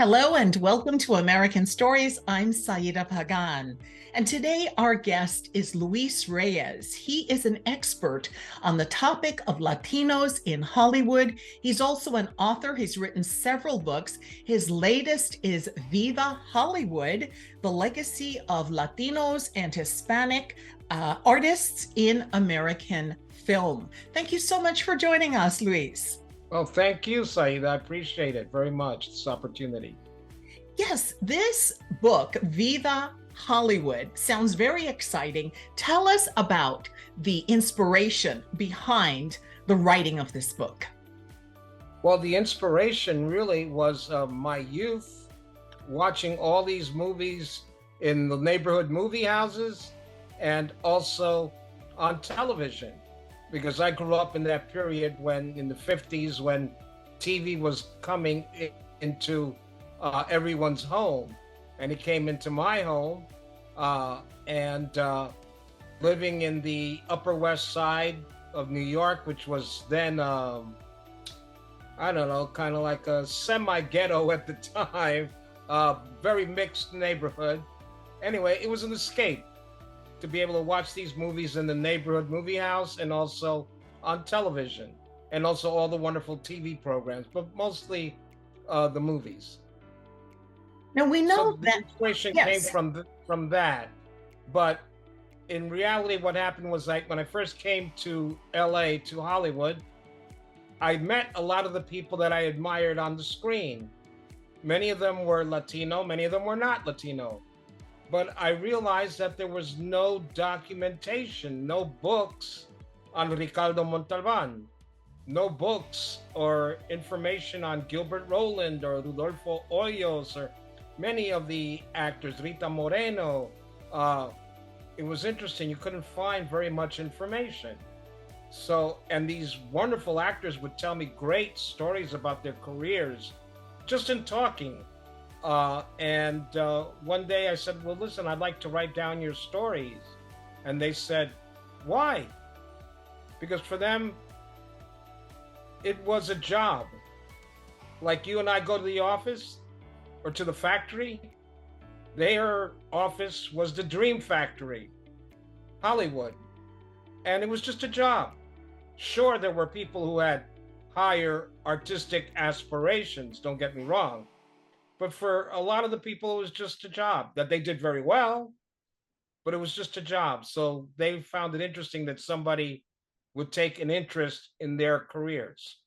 Hello and welcome to American Stories. I'm Saida Pagan. And today our guest is Luis Reyes. He is an expert on the topic of Latinos in Hollywood. He's also an author. He's written several books. His latest is Viva Hollywood, the legacy of Latinos and Hispanic artists in American film. Thank you so much for joining us, Luis. Well, thank you, Saeed. I appreciate it very much, this opportunity. Yes, this book, Viva Hollywood, sounds very exciting. Tell us about the inspiration behind the writing of this book. Well, the inspiration really was my youth watching all these movies in the neighborhood movie houses and also on television. Because I grew up in that period when, in the 50s, when TV was coming into everyone's home. And it came into my home. And living in the Upper West Side of New York, which was then, I don't know, kind of like a semi-ghetto at the time, very mixed neighborhood. Anyway, it was an escape to be able to watch these movies in the neighborhood movie house and also on television, and also all the wonderful TV programs, but mostly the movies. Now we know So the that, inspiration came yes. from that, but in reality, what happened was, like, when I first came to LA, to Hollywood, I met a lot of the people that I admired on the screen. Many of them were Latino, many of them were not Latino. But I realized that there was no documentation, no books on Ricardo Montalban, no books or information on Gilbert Roland or Rodolfo Hoyos or many of the actors, Rita Moreno. It was interesting. You couldn't find very much information. So, and these wonderful actors would tell me great stories about their careers just in talking. One day I said, well, listen, I'd like to write down your stories. And they said, why? Because for them, it was a job. Like you and I go to the office or to the factory, their office was the dream factory, Hollywood. And it was just a job. Sure, there were people who had higher artistic aspirations, don't get me wrong. But for a lot of the people, it was just a job that they did very well, but it was just a job. So they found it interesting that somebody would take an interest in their careers.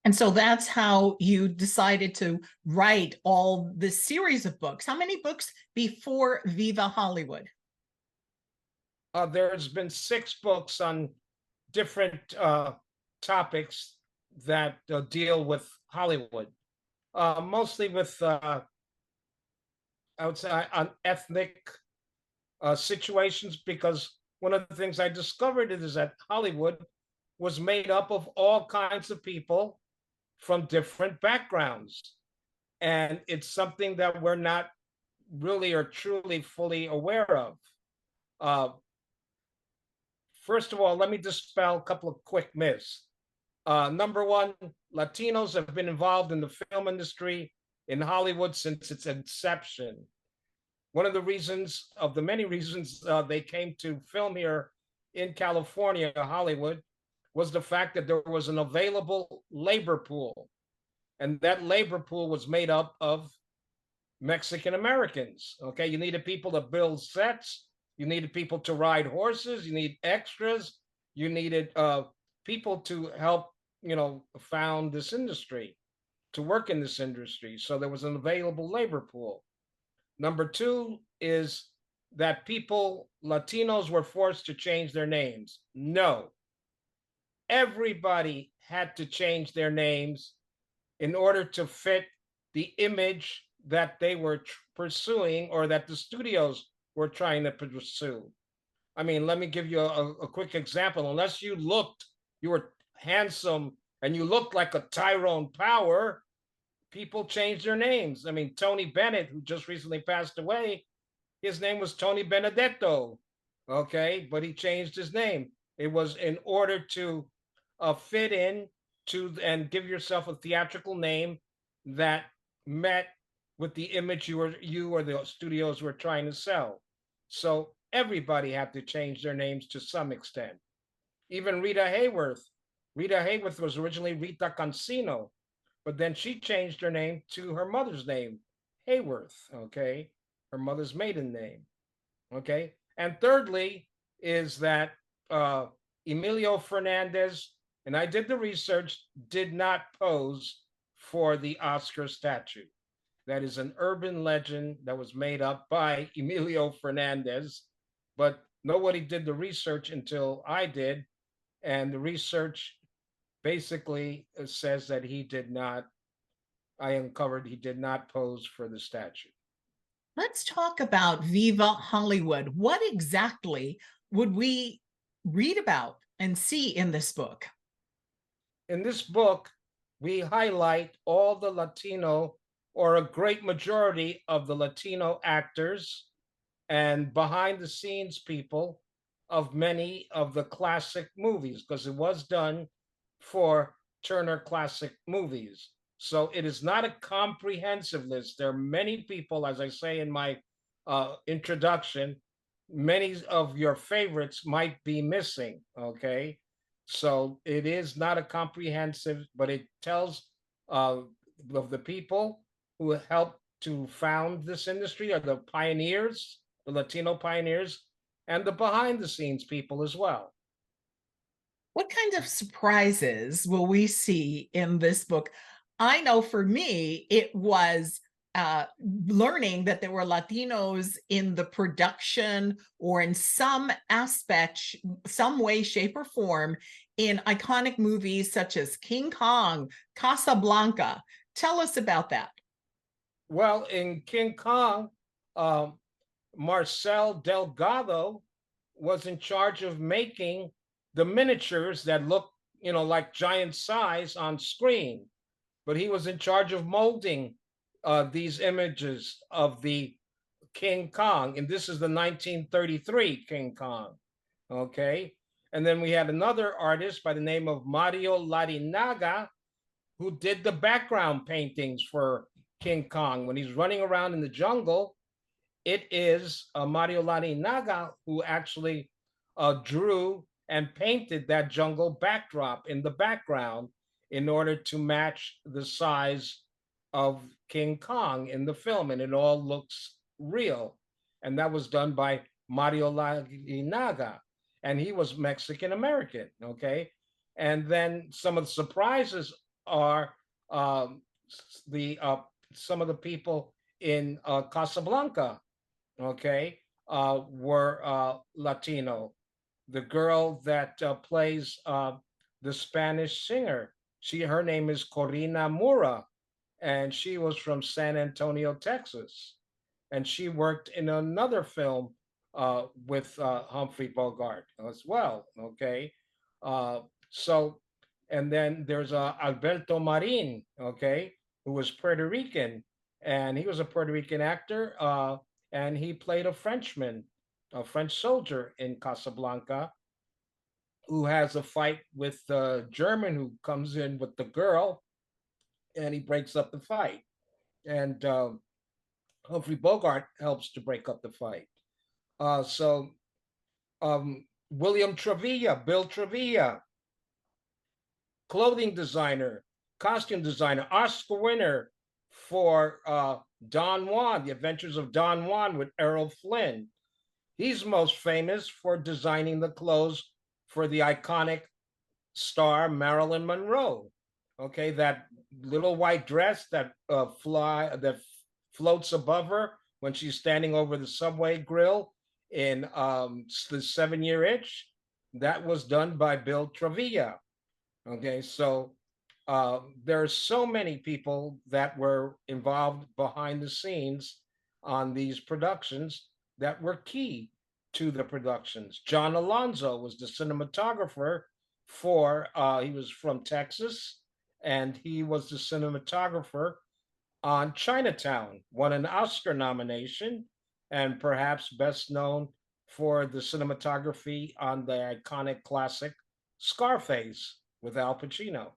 And so that's how you decided to write all this series of books. How many books before Viva Hollywood? There's been 6 books on different topics that deal with Hollywood, mostly with, I would say, on ethnic situations, because one of the things I discovered is that Hollywood was made up of all kinds of people from different backgrounds. And it's something that we're not really or truly fully aware of. Uh, First of all, let me dispel a couple of quick myths. Number one, Latinos have been involved in the film industry in Hollywood since its inception. One of the reasons, of the many reasons they came to film here in California, Hollywood, was the fact that there was an available labor pool. And that labor pool was made up of Mexican Americans. Okay, you needed people to build sets, you needed people to ride horses, you need extras, you needed people to help, found this industry, to work in this industry. So there was an available labor pool. Number two is that Latinos were forced to change their names. No, everybody had to change their names in order to fit the image that they were pursuing, or that the studios were trying to pursue. I mean, let me give you a quick example. Unless you were handsome and you looked like a Tyrone Power, people changed their names. I mean, Tony Bennett, who just recently passed away, his name was Tony Benedetto, okay? But he changed his name. It was in order to fit in to and give yourself a theatrical name that met with the image you or the studios were trying to sell. So everybody had to change their names to some extent. Even Rita Hayworth. Rita Hayworth was originally Rita Cancino, but then she changed her name to her mother's name, Hayworth, okay? Her mother's maiden name, okay? And thirdly, is that uh, Emilio Fernandez, and I did the research, did not pose for the Oscar statue. That is an urban legend that was made up by Emilio Fernandez, but nobody did the research until I did. And the research basically says that he did not, I uncovered he did not pose for the statue. Let's talk about Viva Hollywood. What exactly would we read about and see in this book? In this book, we highlight all the Latino, or a great majority of the Latino actors and behind the scenes people of many of the classic movies, because it was done for Turner Classic Movies. So it is not a comprehensive list. There are many people, as I say in my introduction, many of your favorites might be missing. Okay. So it is not a comprehensive, but it tells uh, of the people who helped to found this industry, are the pioneers, the Latino pioneers, and the behind the scenes people as well. What kinds of surprises will we see in this book? I know for me, it was learning that there were Latinos in the production or in some aspect, some way, shape, or form in iconic movies such as King Kong, Casablanca. Tell us about that. Well, in King Kong, um, Marcel Delgado was in charge of making the miniatures that look, like giant size on screen. But he was in charge of molding these images of the King Kong, and this is the 1933 King Kong. Okay, and then we had another artist by the name of Mario Larinaga who did the background paintings for King Kong when he's running around in the jungle. It is Mario Larinaga who actually drew and painted that jungle backdrop in the background in order to match the size of King Kong in the film, and it all looks real. And that was done by Mario Larinaga, and he was Mexican American. Okay, and then some of the surprises are the some of the people in Casablanca, okay, were Latino. The girl that plays the Spanish singer, her name is Corina Mura, and she was from San Antonio, Texas, and she worked in another film with Humphrey Bogart as well. Okay, uh, so and then there's Alberto Marin, okay, who was Puerto Rican, and he was a Puerto Rican actor, and he played a Frenchman, a French soldier in Casablanca, who has a fight with the German who comes in with the girl, and he breaks up the fight. And Humphrey Bogart helps to break up the fight. So William Trevilla, Bill Trevilla, clothing designer, costume designer, Oscar winner for Don Juan, The Adventures of Don Juan with Errol Flynn. He's most famous for designing the clothes for the iconic star Marilyn Monroe. Okay, that little white dress that floats above her when she's standing over the subway grill in the 7 Year Itch. That was done by Bill Trevilla. Okay, so there are so many people that were involved behind the scenes on these productions that were key to the productions. John Alonzo was the cinematographer for, he was from Texas, and he was the cinematographer on Chinatown, won an Oscar nomination, and perhaps best known for the cinematography on the iconic classic Scarface with Al Pacino.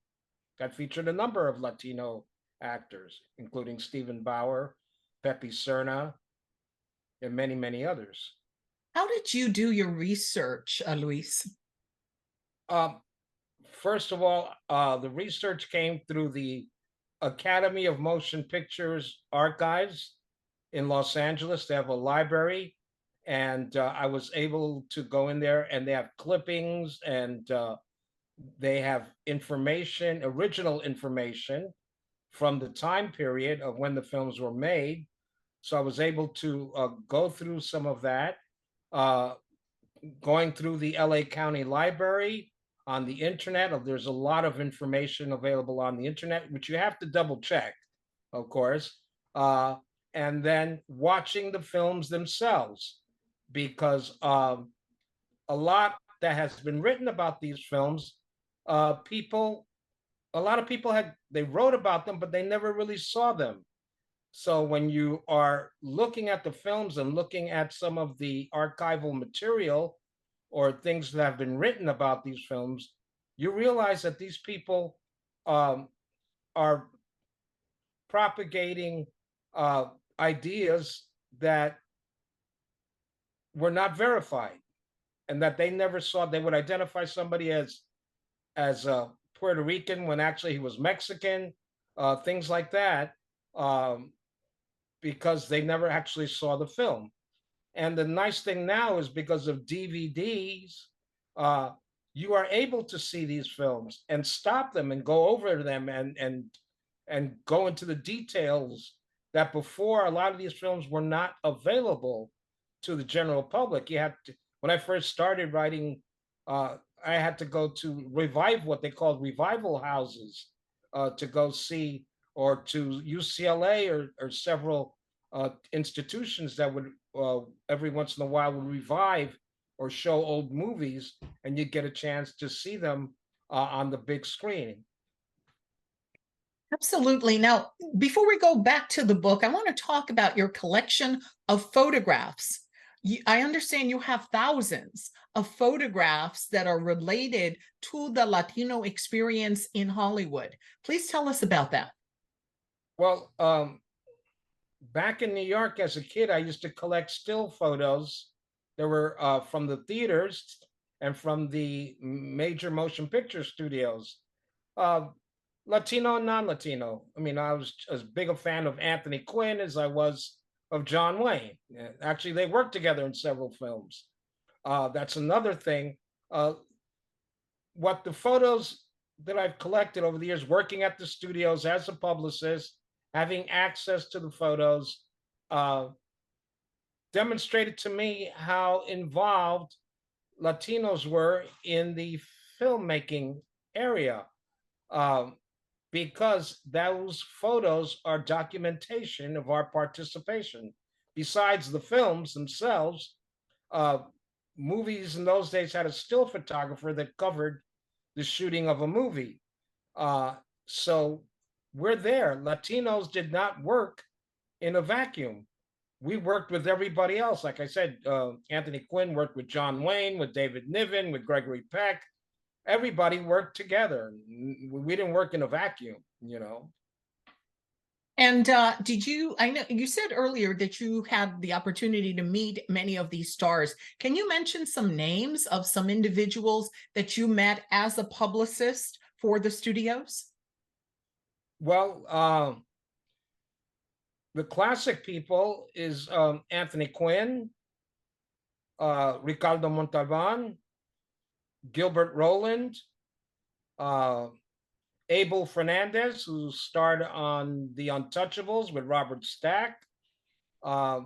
That featured a number of Latino actors, including Stephen Bauer, Pepe Serna, and many, many others. How did you do your research, Luis? Um, First of all, the research came through the Academy of Motion Pictures archives in Los Angeles. They have a library, and I was able to go in there, and they have clippings, and they have information, original information from the time period of when the films were made. So I was able to go through some of that, uh, going through the LA County Library on the internet. There's a lot of information available on the internet, which you have to double check, of course. And then watching the films themselves, because a lot that has been written about these films, people, a lot of people they wrote about them, but they never really saw them. So when you are looking at the films and looking at some of the archival material or things that have been written about these films, you realize that these people um, are propagating ideas that were not verified, and that they never saw. They would identify somebody as Puerto Rican when actually he was Mexican, things like that, um, because they never actually saw the film. And the nice thing now is because of DVDs, uh, you are able to see these films and stop them and go over them and go into the details that before a lot of these films were not available to the general public. You had to, when I first started writing, I had to go to what they called revival houses, to go see, or to UCLA or several institutions that would every once in a while would revive or show old movies, and you get a chance to see them on the big screen. Absolutely. Now, before we go back to the book, I want to talk about your collection of photographs. I understand you have thousands of photographs that are related to the Latino experience in Hollywood. Please tell us about that. Well, back in New York as a kid, I used to collect still photos that were from the theaters and from the major motion picture studios, uh, Latino and non-Latino. I mean, I was as big a fan of Anthony Quinn as I was of John Wayne. Actually, they worked together in several films. That's another thing. What the photos that I've collected over the years, working at the studios as a publicist, having access to the photos, uh, demonstrated to me how involved Latinos were in the filmmaking area, um, because those photos are documentation of our participation. Besides the films themselves, uh, movies in those days had a still photographer that covered the shooting of a movie. Uh, so we're there. Latinos did not work in a vacuum. We worked with everybody else. Like I said, Anthony Quinn worked with John Wayne, with David Niven, with Gregory Peck. Everybody worked together. We didn't work in a vacuum, you know. And did you, I know you said earlier that you had the opportunity to meet many of these stars. Can you mention some names of some individuals that you met as a publicist for the studios? Well, the classic people is Anthony Quinn, Ricardo Montalban, Gilbert Roland, uh, Abel Fernandez, who starred on The Untouchables with Robert Stack. Uh,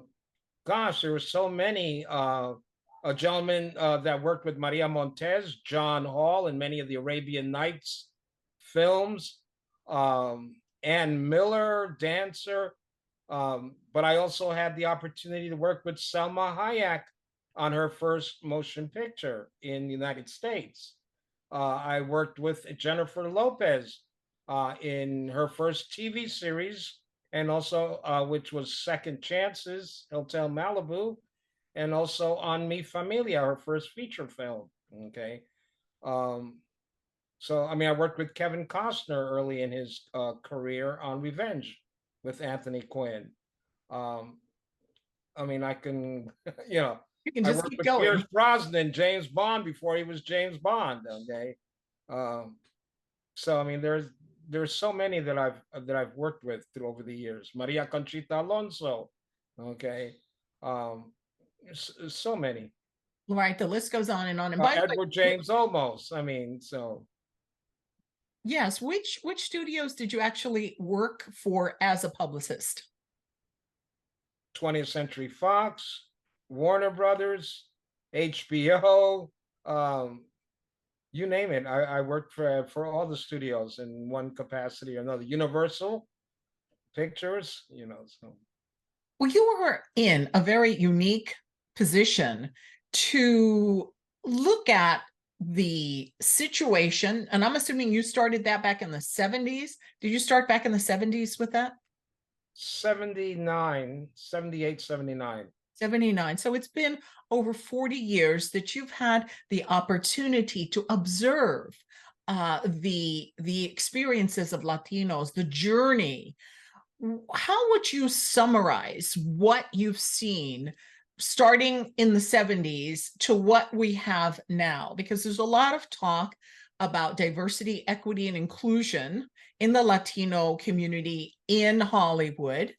Gosh, there were so many. A gentleman that worked with Maria Montez, John Hall, in many of the Arabian Nights films. Ann Miller, dancer. But I also had the opportunity to work with Selma Hayek on her first motion picture in the United States. I worked with Jennifer Lopez in her first TV series, and also which was Second Chances, Hotel Malibu, and also on Mi Familia, her first feature film. Okay. Um, So, I mean, I worked with Kevin Costner early in his career on Revenge with Anthony Quinn. Um, I mean, I can, you know, You can I just worked keep with Pierce going. Brosnan, James Bond before he was James Bond. Okay, um, so I mean, there's so many that I've worked with through over the years. Maria Conchita Alonso. Okay, um, so many. Right. The list goes on and on. And by the Edward way, James Olmos. I mean, so yes, which studios did you actually work for as a publicist? 20th Century Fox, Warner Brothers, HBO, um, you name it. I worked for all the studios in one capacity or another. Universal Pictures, you know. So Well, you are in a very unique position to look at the situation. And I'm assuming you started that back in the 70s. Did you start back in the 70s with that? 79, 78, 79. 79. So it's been over 40 years that you've had the opportunity to observe the experiences of Latinos, the journey. How would you summarize what you've seen starting in the 70s to what we have now? Because there's a lot of talk about diversity, equity, and inclusion in the Latino community in Hollywood.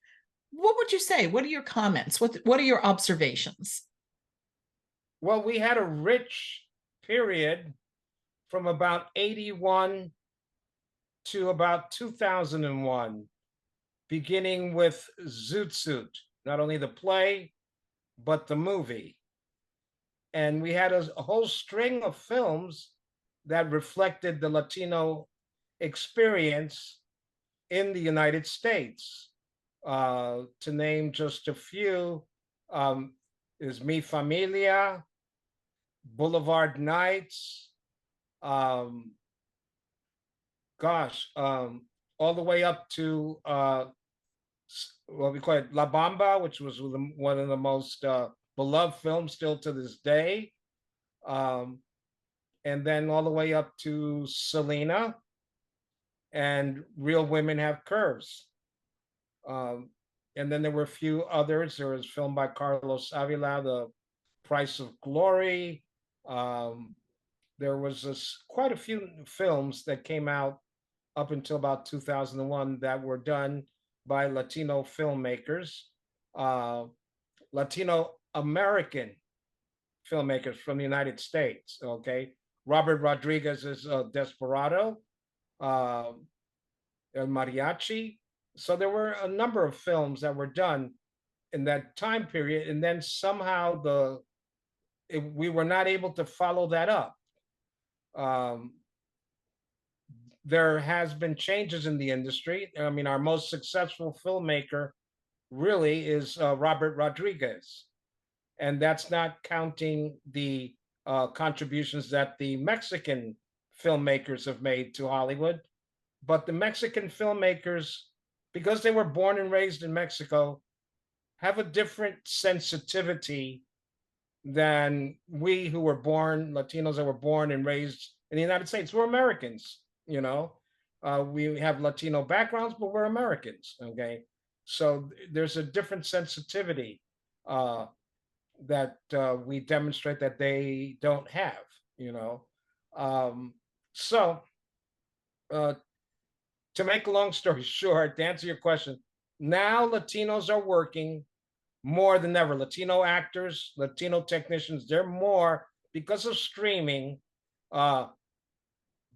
What would you say? What are your comments? What are your observations? Well, we had a rich period from about 81 to about 2001, beginning with Zoot Suit, not only the play, but the movie. And we had a whole string of films that reflected the Latino experience in the United States. To name just a few, is Mi Familia, Boulevard Nights, um, gosh, all the way up to what we call it La Bamba, which was one of the most beloved films still to this day. Um, and then all the way up to Selena and Real Women Have Curves. Um, and then there were a few others. There was a film by Carlos Avila, The Price of Glory. Um, there was quite a few films that came out up until about 2001 that were done by Latino filmmakers, uh, Latino American filmmakers from the United States. Okay, Robert Rodriguez is Desperado, uh, El Mariachi. So there were a number of films that were done in that time period, and then somehow we were not able to follow that up. Um, there has been changes in the industry. I mean, our most successful filmmaker really is Robert Rodriguez, and that's not counting the contributions that the Mexican filmmakers have made to Hollywood. But the Mexican filmmakers, because they were born and raised in Mexico, have a different sensitivity than we who were born, Latinos that were born and raised in the United States. We're Americans, you know. We have Latino backgrounds, but we're Americans, okay? So there's a different sensitivity uh, that we demonstrate that they don't have, you know. Um, so uh, to make a long story short, to answer your question, now Latinos are working more than ever. Latino actors, Latino technicians, they're more because of streaming, uh,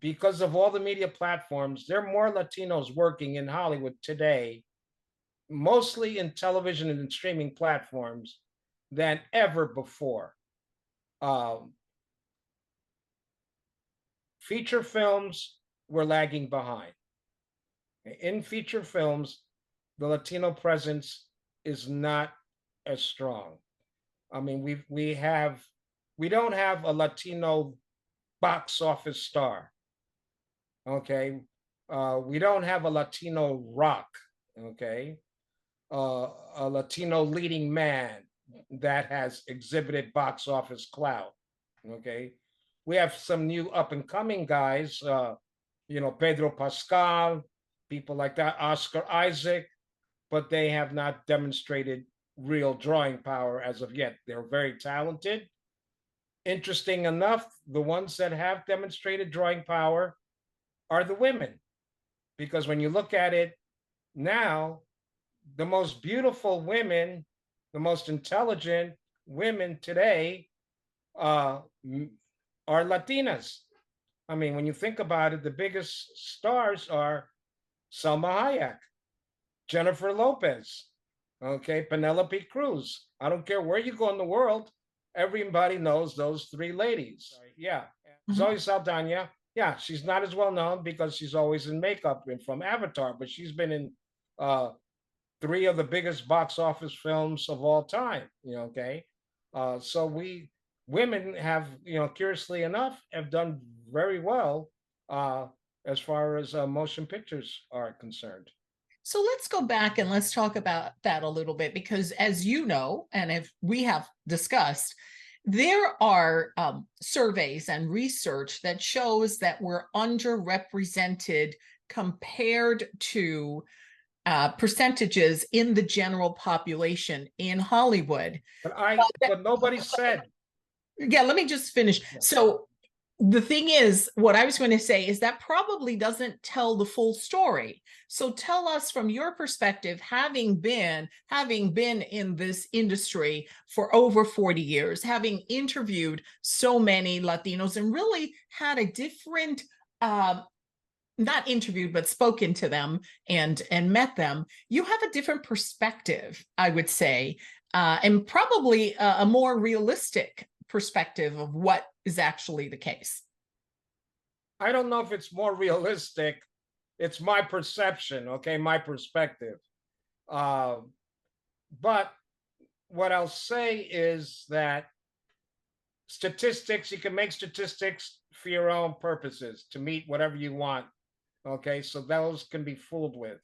because of all the media platforms, there are more Latinos working in Hollywood today, mostly in television and in streaming platforms, than ever before. Um, Feature films were lagging behind. In feature films, the Latino presence is not as strong. I mean, we don't have a Latino box office star. Okay, we don't have a Latino rock. Okay, a Latino leading man that has exhibited box office clout. Okay, We have some new up and coming guys, Pedro Pascal, people like that, Oscar Isaac, but they have not demonstrated real drawing power as of yet. They're very talented. Interesting enough, the ones that have demonstrated drawing power are the women, because when you look at it now, the most beautiful women, the most intelligent women today uh, are Latinas. I mean, when you think about it, the biggest stars are Selma Hayek, Jennifer Lopez, okay, Penelope Cruz. I don't care where you go in the world, everybody knows those three ladies. Yeah. Zoe Saldana, yeah, she's not as well known because she's always in makeup and from Avatar, but she's been in uh, three of the biggest box office films of all time. Okay, so we women have, curiously enough, have done very well uh, as far as motion pictures are concerned. So let's go back and let's talk about that a little bit, because as you know, and if we have discussed, there are surveys and research that shows that we're underrepresented compared to percentages in the general population in Hollywood. But nobody said. Yeah, let me just finish. Yeah. So the thing is, what I was going to say is that probably doesn't tell the full story. So tell us from your perspective, having been in this industry for over 40 years, having interviewed so many Latinos and really had a different not interviewed, but spoken to them and met them, you have a different perspective, I would say, and probably a more realistic perspective of what is actually the case. I don't know if it's more realistic. It's my perception, okay, my perspective. But what I'll say is that statistics, you can make statistics for your own purposes to meet whatever you want. Okay, so those can be fooled with.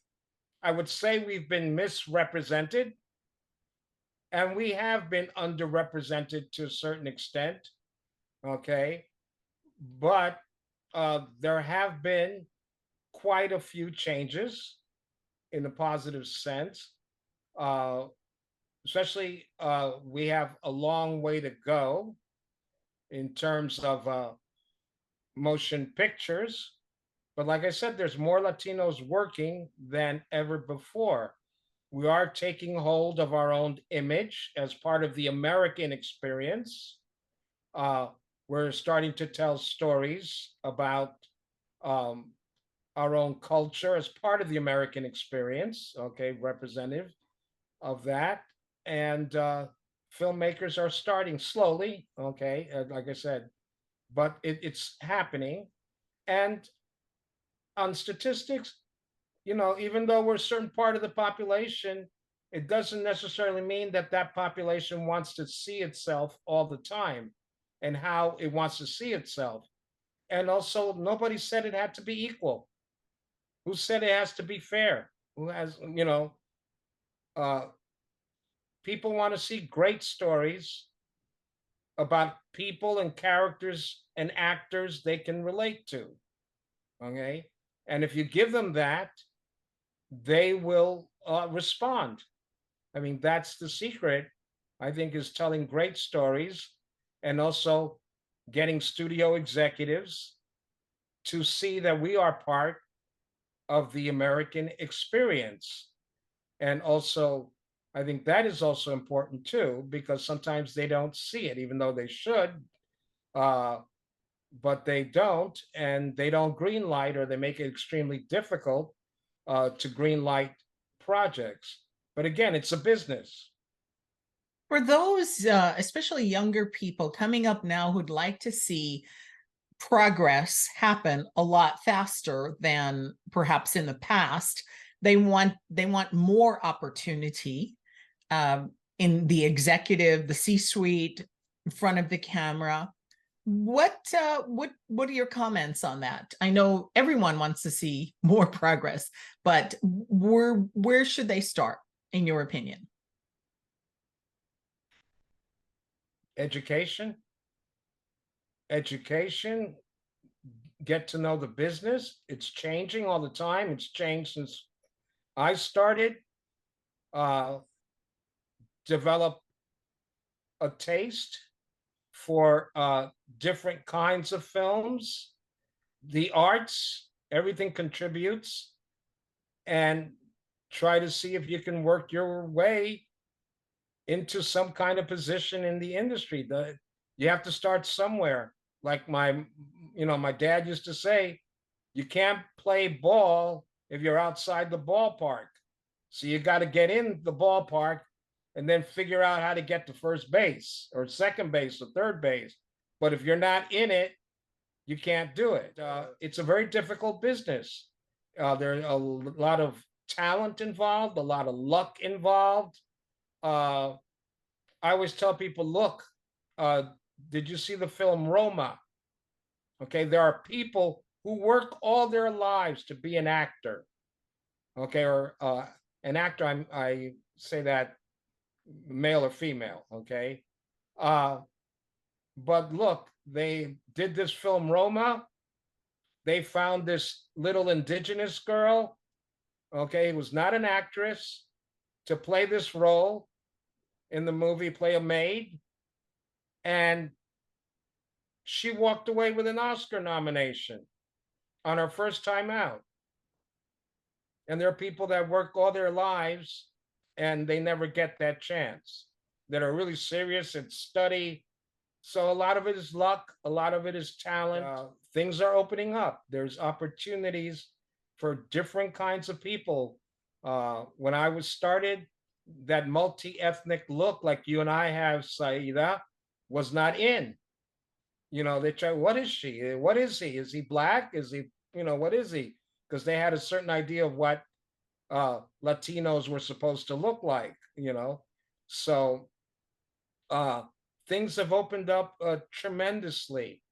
I would say we've been misrepresented, and we have been underrepresented to a certain extent. Okay, but there have been quite a few changes in a positive sense. Especially, we have a long way to go in terms of motion pictures. But like I said, there's more Latinos working than ever before. We are taking hold of our own image as part of the American experience. We're starting to tell stories about our own culture as part of the American experience, okay, representative of that. And filmmakers are starting slowly, okay, like I said, but it's happening. And on statistics, even though we're a certain part of the population, it doesn't necessarily mean that that population wants to see itself all the time and how it wants to see itself. And also, nobody said it had to be equal. Who said it has to be fair? Who has, people want to see great stories about people and characters and actors they can relate to. Okay. And if you give them that, they will respond. I mean, that's the secret, I think, is telling great stories and also getting studio executives to see that we are part of the American experience. And also, I think that is also important too, because sometimes they don't see it, even though they should. But they don't, and they don't green light, or they make it extremely difficult to green light projects. But again, it's a business. For those, especially younger people coming up now who'd like to see progress happen a lot faster than perhaps in the past, they want more opportunity in the executive, the C-suite, in front of the camera. What are your comments on that? I know everyone wants to see more progress, but where should they start, in your opinion? Education. education, get to know the business. It's changing all the time. It's changed since I started. Uh, develop a taste for different kinds of films, the arts, everything contributes, and try to see if you can work your way into some kind of position in the industry. You have to start somewhere. Like my dad used to say, you can't play ball if you're outside the ballpark. So you got to get in the ballpark and then figure out how to get to first base or second base or third base. But if you're not in it, you can't do it. It's a very difficult business. There's a lot of talent involved, a lot of luck involved. I always tell people, look, did you see the film Roma? Okay, there are people who work all their lives to be an actor. Okay, or an actor, I say that male or female, okay? But look, they did this film Roma. They found this little indigenous girl, okay, who was not an actress, to play this role in the movie, play a maid. And she walked away with an Oscar nomination on her first time out. And there are people that work all their lives and they never get that chance, that are really serious and study. So a lot of it is luck, a lot of it is talent. Things are opening up. There's opportunities for different kinds of people. When I was started, that multi-ethnic look like you and I have, Saida, was not in. They try, what is she? What is he? Is he black? Is he, what is he? Because they had a certain idea of what Latinos were supposed to look like, So things have opened up tremendously.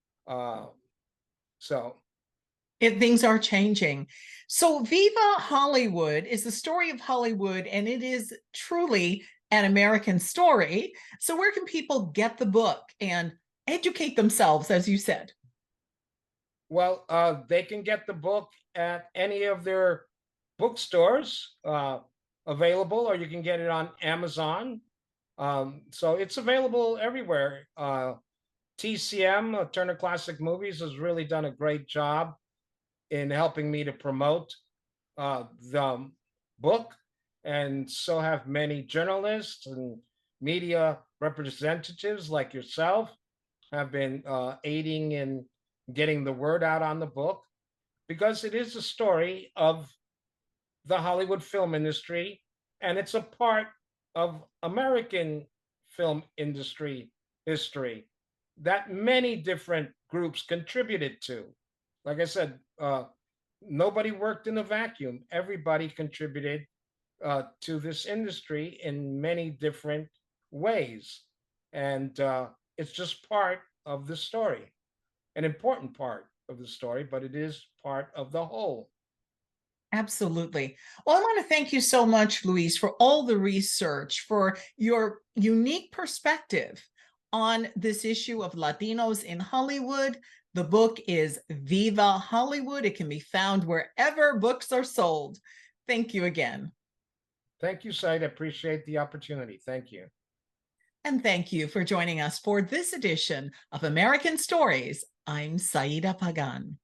Things are changing. So Viva Hollywood is the story of Hollywood, and it is truly an American story. So where can people get the book and educate themselves, as you said? Well, they can get the book at any of their bookstores available, or you can get it on Amazon. So it's available everywhere. TCM, Turner Classic Movies, has really done a great job in helping me to promote the book. And so have many journalists and media representatives like yourself have been aiding in getting the word out on the book, because it is a story of the Hollywood film industry, and it's a part of American film industry history that many different groups contributed to. Like I said, nobody worked in a vacuum. Everybody contributed to this industry in many different ways. And it's just part of the story, an important part of the story, but it is part of the whole. Absolutely. Well, I want to thank you so much, Luis, for all the research, for your unique perspective on this issue of Latinos in Hollywood. The book is Viva Hollywood. It can be found wherever books are sold. Thank you again. Thank you, Said. I appreciate the opportunity. Thank you. And thank you for joining us for this edition of American Stories. I'm Saida Pagan.